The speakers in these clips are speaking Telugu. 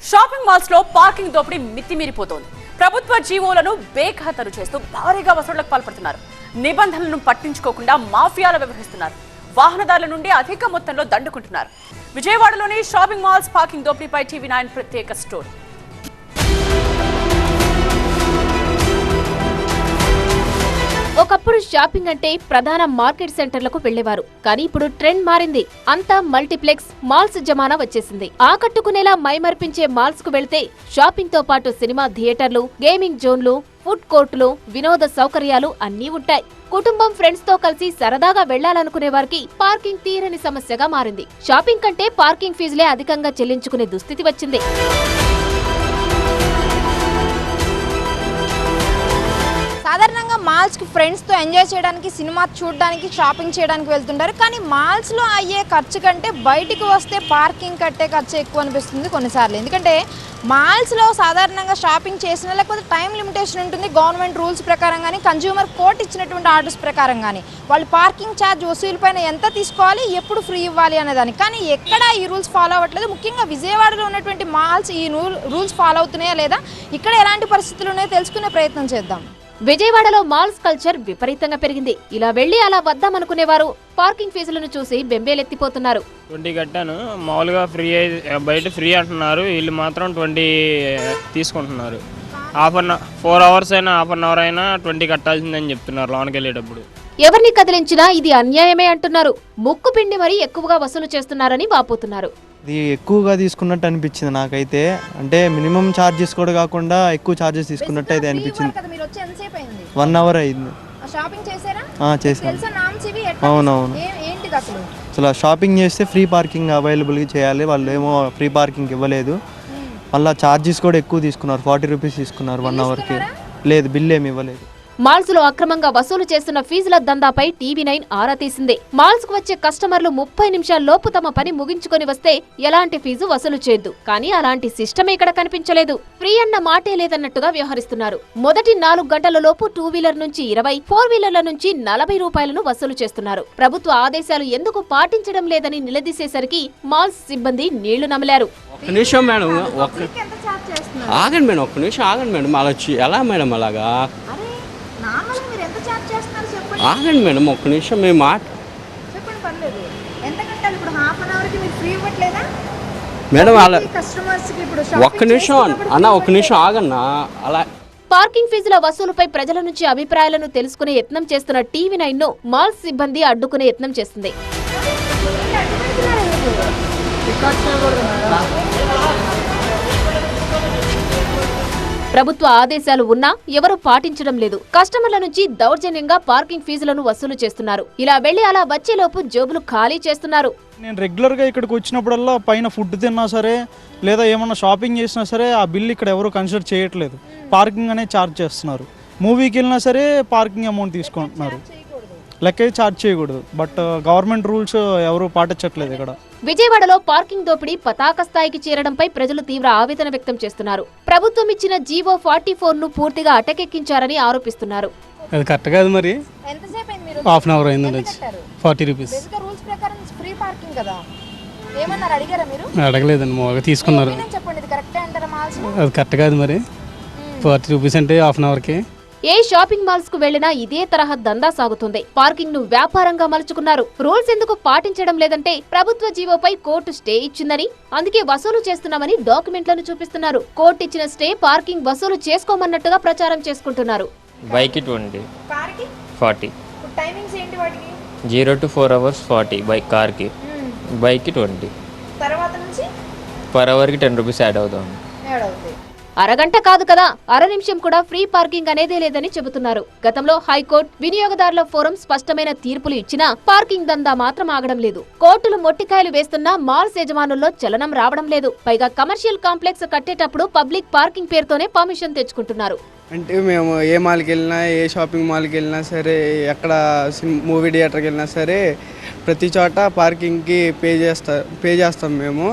షాపింగ్ మాల్స్ లో పార్కింగ్ దోపిడీ మితిమీరిపోతోంది. ప్రభుత్వ జీవోలను బేఖాతరు చేస్తూ భారీగా వసూళ్లకు పాల్పడుతున్నారు. నిబంధనలను పట్టించుకోకుండా మాఫియాలు వ్యవహరిస్తున్నారు. వాహనదారుల నుండి అధిక మొత్తంలో దండుకుంటున్నారు. విజయవాడలోని షాపింగ్ మాల్స్ పార్కింగ్ దోపిడీపై టీవీ9 ప్రత్యేక స్టోరీ. ఒకప్పుడు షాపింగ్ అంటే ప్రధాన మార్కెట్ సెంటర్లకు వెళ్లేవారు. కానీ ఇప్పుడు ట్రెండ్ మారింది. అంతా మల్టీప్లెక్స్ మాల్స్ జమానా వచ్చేసింది. ఆకట్టుకునేలా మైమర్పించే మాల్స్ కు వెళ్తే షాపింగ్ తో పాటు సినిమా థియేటర్లు, గేమింగ్ జోన్లు, ఫుడ్ కోర్టులు, వినోద సౌకర్యాలు అన్నీ ఉంటాయి. కుటుంబం, ఫ్రెండ్స్ తో కలిసి సరదాగా వెళ్లాలనుకునే వారికి పార్కింగ్ తీరని సమస్యగా మారింది. షాపింగ్ కంటే పార్కింగ్ ఫీజులే అధికంగా చెల్లించుకునే దుస్థితి వచ్చింది. సాధారణంగా మాల్స్కి ఫ్రెండ్స్తో ఎంజాయ్ చేయడానికి, సినిమా చూడడానికి, షాపింగ్ చేయడానికి వెళ్తుంటారు. కానీ మాల్స్లో అయ్యే ఖర్చు కంటే బయటికి వస్తే పార్కింగ్ కట్టే ఖర్చు ఎక్కువ అనిపిస్తుంది కొన్నిసార్లు. ఎందుకంటే మాల్స్లో సాధారణంగా షాపింగ్ చేసిన లేకపోతే టైం లిమిటేషన్ ఉంటుంది. గవర్నమెంట్ రూల్స్ ప్రకారం కానీ, కన్జ్యూమర్ కోర్ట్ ఇచ్చినటువంటి ఆర్డర్స్ ప్రకారం కానీ వాళ్ళు పార్కింగ్ ఛార్జ్ వసూలు పైన ఎంత తీసుకోవాలి, ఎప్పుడు ఫ్రీ ఇవ్వాలి అనేదాన్ని. కానీ ఎక్కడా ఈ రూల్స్ ఫాలో అవ్వట్లేదు. ముఖ్యంగా విజయవాడలో ఉన్నటువంటి మాల్స్ ఈ రూల్స్ ఫాలో అవుతున్నాయా లేదా, ఇక్కడ ఎలాంటి పరిస్థితులు ఉన్నాయో తెలుసుకునే ప్రయత్నం చేద్దాం. విజయవాడలో మాల్స్ కల్చర్ విపరీతంగా పెరిగింది. ఇలా వెళ్లి అలా వద్దామనుకునేవారు పార్కింగ్ ఫీజులను చూసి బెంబేలెత్తిపోతున్నారు. 20 కట్టాను, మామూలుగా ఫ్రీ, బయట ఫ్రీ అంటున్నారు, వీళ్ళు మాత్రం 20 తీసుకుంటున్నారు. 4 అవర్స్ అయినా, హాఫ్ అన్ అవర్ అయినా 20 కట్టాల్సిందని చెప్తున్నారు లోనికి వెళ్ళేటప్పుడు. ఎవరిని కదిలించినా ఇది అన్యాయమే అంటున్నారు. ముక్కు పిండి మరీ ఎక్కువగా వసూలు చేస్తున్నారని వాపోతున్నారు. ఇది ఎక్కువగా తీసుకున్నట్టు అనిపించింది నాకైతే. అంటే మినిమం ఛార్జెస్ కూడా కాకుండా ఎక్కువ ఛార్జెస్ తీసుకున్నట్టు అయితే అనిపించింది. 1 అవర్ అయింది. చేశాను. అవునవును. అసలు షాపింగ్ చేస్తే ఫ్రీ పార్కింగ్ అవైలబుల్గా చేయాలి, వాళ్ళు ఏమో ఫ్రీ పార్కింగ్ ఇవ్వలేదు. మళ్ళీ ఛార్జెస్ కూడా ఎక్కువ తీసుకున్నారు. 40 రూపీస్ తీసుకున్నారు 1 అవర్కి. లేదు, బిల్ ఏమి ఇవ్వలేదు. మాల్స్ లో అక్రమంగా వసూలు చేస్తున్న ఫీజుల దందాపై టీవీ9 ఆరా తీసింది. మాల్స్ కు వచ్చే కస్టమర్లు 30 నిమిషాల్లోపు తమ పని ముగించుకొని వస్తే ఎలాంటి ఫీజు వసూలు చేయొద్దు. కానీ అలాంటి సిస్టమే ఇక్కడ కనిపించలేదు. ఫ్రీ అన్న మాటే లేదన్నట్టుగా వ్యవహరిస్తున్నారు. మొదటి 4 గంటల లోపు 2 వీలర్ నుంచి 20, 4 వీలర్ల నుంచి 40 రూపాయలను వసూలు చేస్తున్నారు. ప్రభుత్వ ఆదేశాలు ఎందుకు పాటించడం లేదని నిలదీసేసరికి మాల్స్ సిబ్బంది నీళ్లు నమిలారు. ఆగండి మేడం, అలా ఎలా మేడం అలాగా? ఆగండి మేడం, ఒక్క నిమిషం మేము మేడం అలా ఒక్క నిమిషం అన్న, ఒక్క నిమిషం ఆగన్నా. అలా పార్కింగ్ ఫీజుల వసూలుపై ప్రజల నుంచి అభిప్రాయాలను తెలుసుకునే యత్నం చేస్తున్న టీవీ9 ను మాల్స్ సిబ్బంది అడ్డుకునే యత్నం చేస్తుంది. ప్రభుత్వ ఆదేశాలు ఉన్నా ఎవరూ పాటించడం లేదు. కస్టమర్ల నుంచి దౌర్జన్యంగా పార్కింగ్ ఫీజులను వసూలు చేస్తున్నారు. ఇలా వెళ్లి అలా వచ్చేలోపు జోబులు ఖాళీ చేస్తున్నారు. నేను రెగ్యులర్గా ఇక్కడికి వచ్చినప్పుడల్లా పైన ఫుడ్ తిన్నా సరే, లేదా ఏమన్నా షాపింగ్ చేసినా సరే ఆ బిల్ ఇక్కడ ఎవరు కన్సిడర్ చేయట్లేదు. పార్కింగ్ అనే ఛార్జ్ చేస్తున్నారు. మూవీకి వెళ్ళినా సరే పార్కింగ్ అమౌంట్ తీసుకుంటున్నారు. లెక్క ఛార్జ్ చేయకూడదు. బట్ గవర్నమెంట్ రూల్స్ ఎవరు పాటించట్లేదు ఇక్కడ. విజయవాడలో పార్కింగ్ దోపిడీ పతాక స్థాయికి చేరడంపై ప్రజలు తీవ్ర ఆవేదన వ్యక్తం చేస్తున్నారు. ప్రభుత్వం ఇచ్చిన జీవో 44 ను పూర్తిగా అటకెక్కించారని ఆరోపిస్తున్నారు. అది కరెక్ట్ కాదు. మరి హాఫ్ అన్ అవర్ అయిందండి. 40 రూపీస్. అడగలేదండి, మామూలుగా తీసుకున్నారు. అది కరెక్ట్ కాదు. మరి 40 రూపీస్ అంటే హాఫ్ అన్ అవర్కి. ఏ షాపింగ్ మాల్స్ కు వెళ్లినా ఇదే తరహా దందా సాగుతుంది. పార్కింగ్ ను వ్యాపారంగా మలుచుకున్నారు. రూల్స్ ఎందుకు పాటించడం లేదంటే ప్రభుత్వ జీవోపై కోర్టు స్టే ఇచ్చిందని, అందుకే వసూలు చేస్తున్నామని డాక్యుమెంట్లను చూపిస్తున్నారు. కోర్టు ఇచ్చిన స్టే పార్కింగ్ వసూలు చేసుకోమన్నట్టుగా ప్రచారం చేసుకుంటున్నారు. బైక్ 20, 40, 0 to 4 hours 40 బైక్ కార్కి, బైక్ 20. పర్ అవర్కి 10 రూపీస్ యాడ్ అవుతుంది. అరగంట కాదు కదా, అర నిమిషం కూడా ఫ్రీ పార్కింగ్ అనేదే లేదని చెబుతున్నారు. గతంలో హైకోర్టు, వినియోగదారుల ఫోరం స్పష్టమైన తీర్పులు ఇచ్చినా పార్కింగ్ దందా మాత్రం ఆగడం లేదు. కోర్టులు మొట్టికాయలు వేస్తున్నా మాల్స్ యజమానుల్లో చలనం రావడం లేదు. పైగా కమర్షియల్ కాంప్లెక్స్ కట్టేటప్పుడు పబ్లిక్ పార్కింగ్ పేరుతోనే పర్మిషన్ తెచ్చుకుంటున్నారు. అంటే మేము ఏ మాల్కి వెళ్ళినా, ఏ షాపింగ్ మాల్కి వెళ్ళినా సరే, ఎక్కడ మూవీ థియేటర్కి వెళ్ళినా సరే ప్రతి చోట పార్కింగ్కి పే చేస్తాం మేము.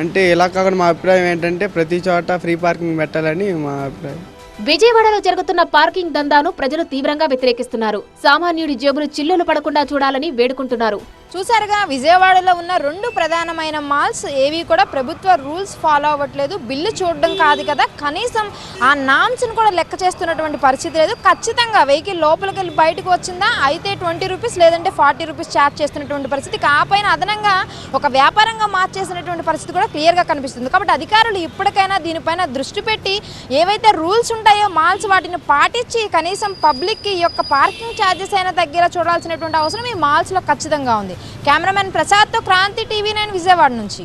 అంటే ఇలా కాకుండా మా అభిప్రాయం ఏంటంటే ప్రతి చోట ఫ్రీ పార్కింగ్ పెట్టాలని మా అభిప్రాయం. విజయవాడలో జరుగుతున్న పార్కింగ్ దందాను ప్రజలు తీవ్రంగా వ్యతిరేకిస్తున్నారు. సామాన్యుడి జేబులు చిల్లులు పడకుండా చూడాలని వేడుకుంటున్నారు. చూసారుగా విజయవాడలో ఉన్న 2 ప్రధానమైన మాల్స్ ఏవి కూడా ప్రభుత్వ రూల్స్ ఫాలో అవ్వట్లేదు. బిల్లు చూడడం కాదు కదా, కనీసం ఆ నామ్స్ని కూడా లెక్క చేస్తున్నటువంటి పరిస్థితి లేదు. ఖచ్చితంగా వెహికల్ లోపలికి వెళ్ళి బయటకు వచ్చిందా అయితే 20 రూపీస్ లేదంటే 40 రూపీస్ ఛార్జ్ చేస్తున్నటువంటి పరిస్థితి. ఆ పైన అదనంగా ఒక వ్యాపారంగా మార్చేసినటువంటి పరిస్థితి కూడా క్లియర్గా కనిపిస్తుంది. కాబట్టి అధికారులు ఇప్పటికైనా దీనిపైన దృష్టి పెట్టి ఏవైతే రూల్స్ ఉంటాయో మాల్స్ వాటిని పాటించి కనీసం పబ్లిక్కి ఈ యొక్క పార్కింగ్ ఛార్జెస్ అయినా తగ్గేలా చూడాల్సినటువంటి అవసరం ఈ మాల్స్లో ఖచ్చితంగా ఉంది. కెమెరామెన్ ప్రసాద్తో క్రాంతి, TV9 విజయవాడ నుంచి.